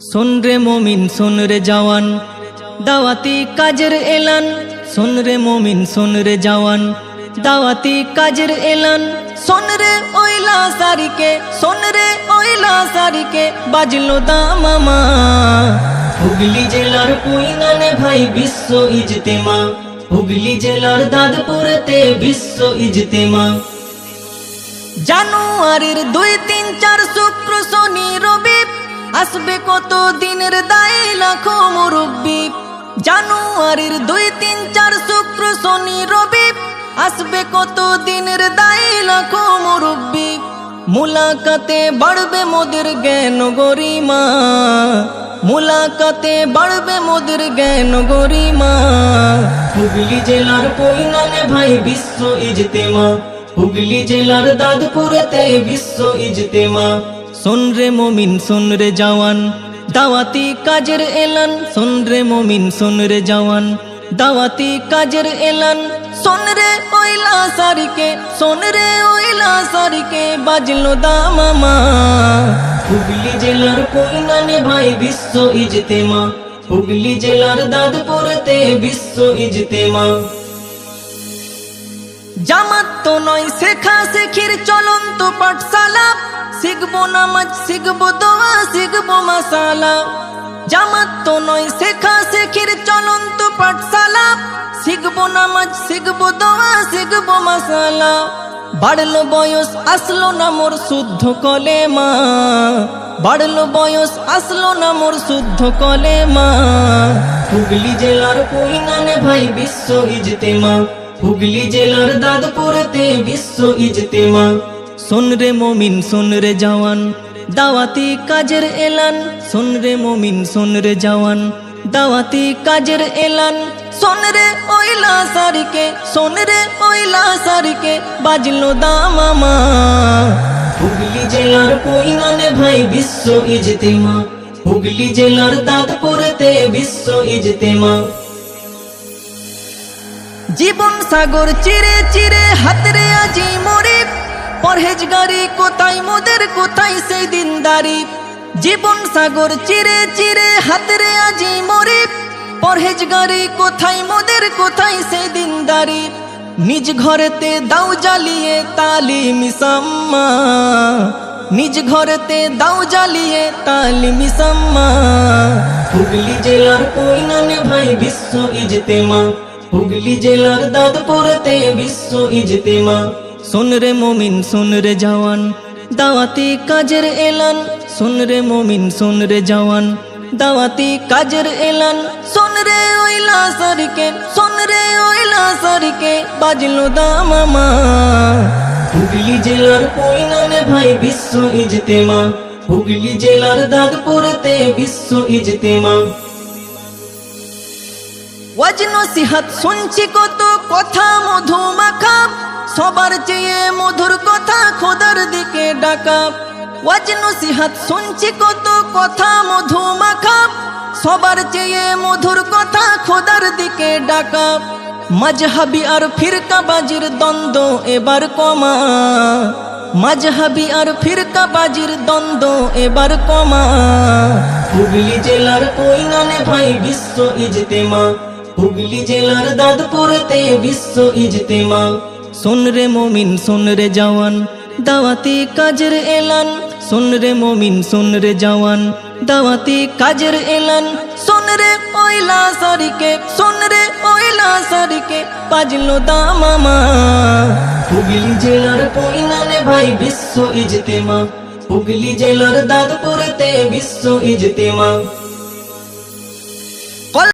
শোন রে মুমিন শোন রে জওয়ান, দাওয়াতি কাজের এলান। শোন রে মুমিন শোন রে জওয়ান, দাওয়াতি কাজের এলান। শোন রে ওইলা সারিকে, শোন রে ওইলা সারিকে, বাজলো দামামা। হুগলি জেলার পুইনানে ভাই বিশ্ব ইজতেমা, হুগলি জেলার দাদপুরেতে বিশ্ব ইজতেমা। জানুয়ারির 2, 3, 4 শুক্র শনি রবি, আসবে কত দিনের দায় লাখো মুরব্বি। জানুয়ারির 2, 3, 4 শুক্র শনি রবি, আসবে কত দিনের দায় লাখো মুরব্বি। মুলাকাতে বাড়বে মোদের জ্ঞান গরিমা, মুলাকাতে বাড়বে মোদের জ্ঞান গরিমা। হুগলি জেলার পুইনানে ভাই বিশ্ব ইজতেমা, হুগলি জেলার দাদপুরেতে বিশ্ব ইজতেমা। শোন রে মুমিন শোন রে জওয়ান, দাওয়াতি কাজের এলান। শোন রে মুমিন শোন রে জওয়ান, দাওয়াতি কাজের এলান। শোন রে ওইলা সারিকে, শোন রে ওইলা সারিকে, বাজলো দামামা। হুগলি জেলার পুইনানে ভাই বিশ্ব ইজতেমা, হুগলি জেলার দাদপুরেতে বিশ্ব ইজতেমা। জামাত তো নয় শেখা শেখির চলন্ত পাঠশালা, শিখবো নামাজ শিখবো দোয়া শিখবো মাসালা। জামাত তো নয় শেখা শেখির চলন্ত পাঠশালা, শিখবো নামাজ শিখবো দোয়া শিখবো মাসালা। বাড়লো বয়স আসলো না মোর শুদ্ধ কলেমা, বাড়লো বয়স আসলো না মোর শুদ্ধ কলেমা। হুগলি জেলার পুইনানে ভাই বিশ্ব ইজতেমা, হুগলি জেলার দাদপুরেতে বিশ্ব ইজতেমা। শোন রে মুমিন শোন রে জওয়ান, দাওয়াতি কাজের এলান। শোন রে মুমিন শোন রে জওয়ান, দাওয়াতি কাজের এলান। শোন রে ওইলা সারিকে, শোন রে ওইলা সারিকে, বাজলো দামামা। হুগলি জেলার পুইনানে ভাই বিশ্ব ইজতেমা, হুগলি জেলার দাদপুরেতে বিশ্ব ইজতেমা। জীবন সাগর চিরে চিরে হাতরে আজি মরি, পরহেজগারি কোথায় মোদের কোথায় সেই দিনদারি। জীবন সাগর চিরে চিরে হাতরে আজি মরি, পরহেজগারি কোথায় মোদের কোথায় সেই দিনদারি। নিজ ঘরেতে দাও জ্বালিয়ে তালিম সাম্মা, নিজ ঘরেতে দাও জ্বালিয়ে তালিম সাম্মা। হুগলি জেলার পুইনানে ভাই বিশ্ব ইজতেমা, হুগলি জেলার দাদপুরেতে বিশ্ব ইজতেমা। শোন রে মুমিন শোন রে জওয়ান, দাওয়াতি কাজের এলান। শোন রে মুমিন শোন রে জওয়ান, দাওয়াতি কাজের এলান। শোন রে ওইলা সারিকে, শোন রে ওইলা সারিকে, বাজলো দামামা। হুগলি জেলার পুইনানে ভাই বিশ্ব ইজতেমা, হুগলি জেলার দাদপুরেতে বিশ্ব ইজতেমা। ওয়াজ নসিহত শুনছি কত কথা মধু মাখা, সবার চেয়ে মধুর কথা খোদার দিকে ডাকা। ওয়াজ নসিহত শুনছি কত কথা মধু মাখা, সবার চেয়ে মধুর কথা খোদার দিকে ডাকা। মজহবি আর ফিরকাবাজির দ্বন্দ্ব এবার কমা, মজহবি আর ফিরকাবাজির দ্বন্দ্ব এবার কমা। হুগলি জেলার পুইনানে ভাই বিশ্ব ইজতেমা, হুগলি জেলার দাদপুরেতে বিশ্ব ইজতেমা। শোন রে মুমিন শোন রে জওয়ান, দাওয়াতি কাজের এলান। শোন রে মুমিন শোন রে জওয়ান, দাওয়াতি কাজের এলান। শোন রে ওইলা সারিকে, শোন রে ওইলা সারিকে, বাজলো দামামা। হুগলি জেলার পুইনানে ভাই বিশ্ব ইজতেমা, হুগলি জেলার দাদপুরেতে বিশ্ব ইজতেমা।